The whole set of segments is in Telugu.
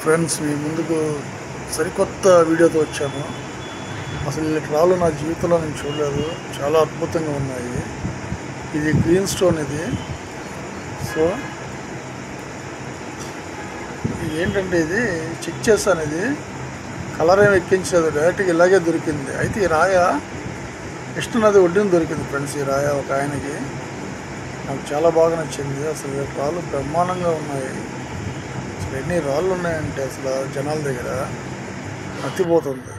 ఫ్రెండ్స్, మీ ముందుకు సరికొత్త వీడియోతో వచ్చాను. అసలు ఇలాంటి రాళ్ళు నా జీవితంలో నేను చూడలేదు. చాలా అద్భుతంగా ఉన్నాయి. ఇది గ్రీన్ స్టోన్. ఇది ఏంటంటే ఇది చెక్ చేశాను. ఇది కలర్ ఏమి ఎక్కించలేదు, డైరెక్ట్గా ఇలాగే దొరికింది. అయితే ఈ రాయ కృష్ణ నది ఒడ్డున దొరికింది ఫ్రెండ్స్. ఈ రాయ ఒక ఆయనకి నాకు చాలా బాగా నచ్చింది. అసలు ఈ రాళ్ళు బ్రహ్మాండంగా ఉన్నాయి. అసలు ఎన్ని రాళ్ళు ఉన్నాయంటే అసలు జనాల దగ్గర మత్తిపోతుంది.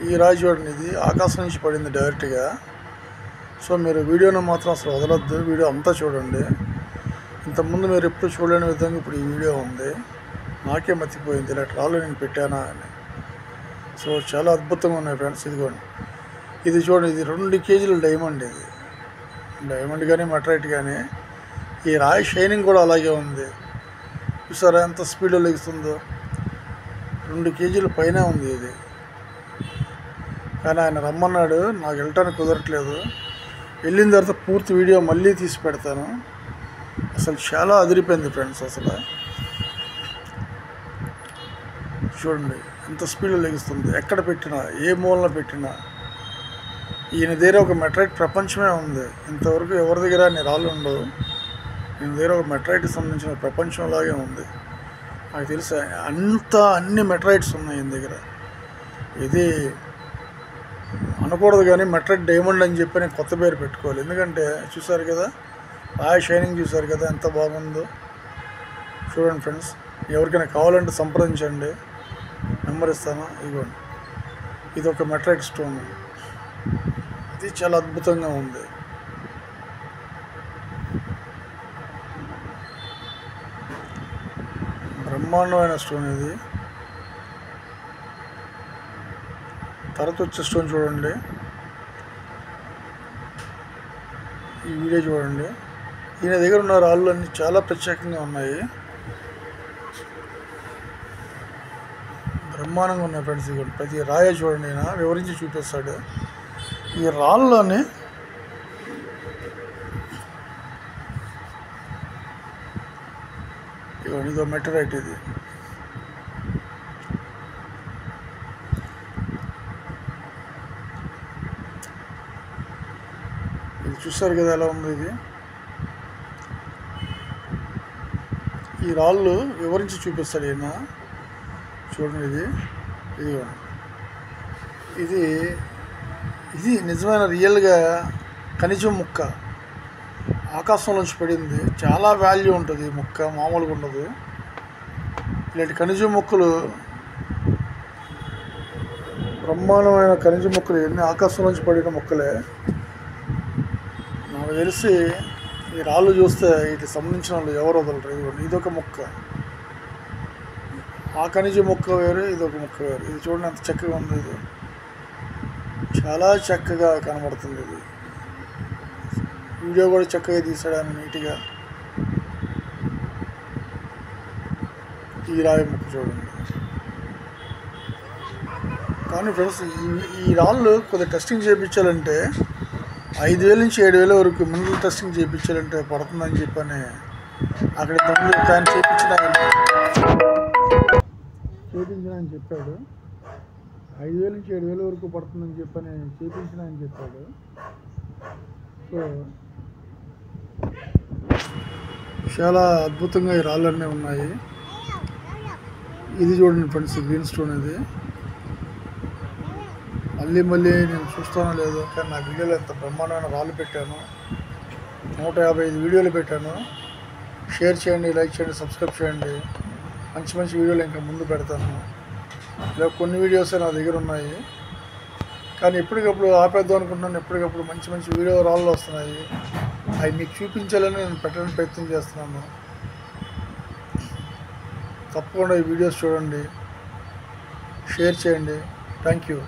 ఈ రాయి చూడండి, ఇది ఆకాశం నుంచి పడింది డైరెక్ట్గా. మీరు వీడియోని మాత్రం అసలు వదలొద్దు, వీడియో అంతా చూడండి. ఇంతకుముందు మీరు ఎప్పుడు చూడలేని విధంగా ఇప్పుడు ఈ వీడియో ఉంది. నాకే మర్చిపోయింది ఇలాంటి రాళ్ళు నేను పెట్టానా అని. చాలా అద్భుతంగా ఉన్నాయి ఫ్రెండ్స్. ఇదిగోండి, ఇది చూడండి, ఇది 2 కేజీల డైమండ్. ఇది డైమండ్ కానీ మెటరైట్ కానీ. ఈ రాయి షైనింగ్ కూడా అలాగే ఉంది. చూసారా ఎంత స్పీడ్లో లెగుస్తుందో. 2 కేజీల పైన ఉంది ఇది. కానీ ఆయన రమ్మన్నాడు, నాకు వెళ్ళటానికి కుదరట్లేదు. వెళ్ళిన తర్వాత పూర్తి వీడియో మళ్ళీ తీసి పెడతాను. అసలు చాలా అదిరిపోయింది ఫ్రెండ్స్. అసలు చూడండి ఎంత స్పీడ్లో లెగుస్తుంది. ఎక్కడ పెట్టినా, ఏ మూలన పెట్టినా. ఈయన దగ్గర ఒక మెటరైట్ ప్రపంచమే ఉంది. ఇంతవరకు ఎవరి దగ్గర అన్ని రాళ్ళు ఉండవు. ఈయన దగ్గర ఒక మెటరైట్కి సంబంధించిన ప్రపంచంలాగే ఉంది. నాకు తెలుసు అన్ని మెటరైట్స్ ఉన్నాయి ఈయన దగ్గర. ఇది అనకూడదు కానీ మెటరైట్ డైమండ్ అని చెప్పి నేను కొత్త పేరు పెట్టుకోవాలి. ఎందుకంటే చూసారు కదా, రాయి షైనింగ్ చూసారు కదా ఎంత బాగుందో. చూడండి ఫ్రెండ్స్, ఎవరికైనా కావాలంటే సంప్రదించండి, నెంబర్ ఇస్తాను. ఇదిగోండి, ఇది ఒక మెటరైట్ స్టోన్. ఇది చాలా అద్భుతంగా ఉంది. బ్రహ్మాండమైన స్టోన్ ఇది. తర్వాత వచ్చే స్టోన్ చూడండి, ఈ వీడియో చూడండి. ఈయన దగ్గర ఉన్న రాళ్ళు అన్నీ చాలా ప్రత్యేకంగా ఉన్నాయి, బ్రహ్మాండంగా ఉన్నాయి ఫ్రెండ్స్. ఇదిగోండి, ప్రతి రాయ చూడండి, ఈయన వివరించి చూపిస్తాడు. ఈ రాళ్ళని ఇదో మెటరైట్. ఇది చూస్తారు కదా ఎలా ఉంది ఇది. ఈ రాళ్ళు వివరించి చూపిస్తాడు ఈయన. చూడండి, ఇది ఇది నిజమైన రియల్గా ఖనిజం ముక్క. ఆకాశంలోంచి పడింది. చాలా వాల్యూ ఉంటుంది ఈ ముక్క, మామూలుగా ఉండదు. ఇలాంటి ఖనిజం ముక్కలు, బ్రహ్మాండమైన ఖనిజ ముక్కలు ఎన్ని ఆకాశంలోంచి పడిన ముక్కలే. నాకు తెలిసి ఈ రాళ్ళు చూస్తే వీటికి సంబంధించిన వాళ్ళు ఎవరు వదలరు. ఇదొక ముక్క, ఆ ఖనిజ ముక్క వేరు, ఇదొక ముక్క వేరు. ఇది చూడండి ఎంత చక్కగా ఉంది. ఇది చాలా చక్కగా కనబడుతుంది. ఇది వీడియో కూడా చక్కగా తీసాడు ఆయన నీట్గా. ఈ రాయి ముక్క చూడండి. కానీ ఫ్రెండ్స్, ఈ రాళ్ళు కొద్దిగా టెస్టింగ్ చేయించాలంటే 5,000 నుంచి 7,000 వరకు మినరల్ టెస్టింగ్ చేయించాలంటే పడుతుందని చెప్పని అక్కడ ఆయన చేయించిన ఆయన చెప్పాడు. 5,000 నుంచి 7,000 వరకు పడుతుందని చెప్పని చేయించిన ఆయన చెప్పాడు. చాలా అద్భుతంగా ఈ రాళ్ళన్నీ ఉన్నాయి. ఇది చూడండి ఫ్రెండ్స్, గ్రీన్ స్టోన్. ఇది మళ్ళీ నేను చూస్తానో లేదో, కానీ నా వీడియోలో ఎంత బ్రహ్మాండమైన రాళ్ళు పెట్టాను. 155 వీడియోలు పెట్టాను. షేర్ చేయండి, లైక్ చేయండి, సబ్స్క్రైబ్ చేయండి. మంచి వీడియోలు ఇంకా ముందు పెడతాను. ఇలా కొన్ని వీడియోస్ నా దగ్గర ఉన్నాయి, కానీ ఎప్పటికప్పుడు ఆపేద్దాం అనుకుంటున్నాను. ఎప్పటికప్పుడు మంచి వీడియో రాళ్ళు వస్తున్నాయి. అవి మీకు చూపించాలని నేను పెట్టడానికి ప్రయత్నం చేస్తున్నాను. తప్పకుండా ఈ వీడియోస్ చూడండి, షేర్ చేయండి. Thank you.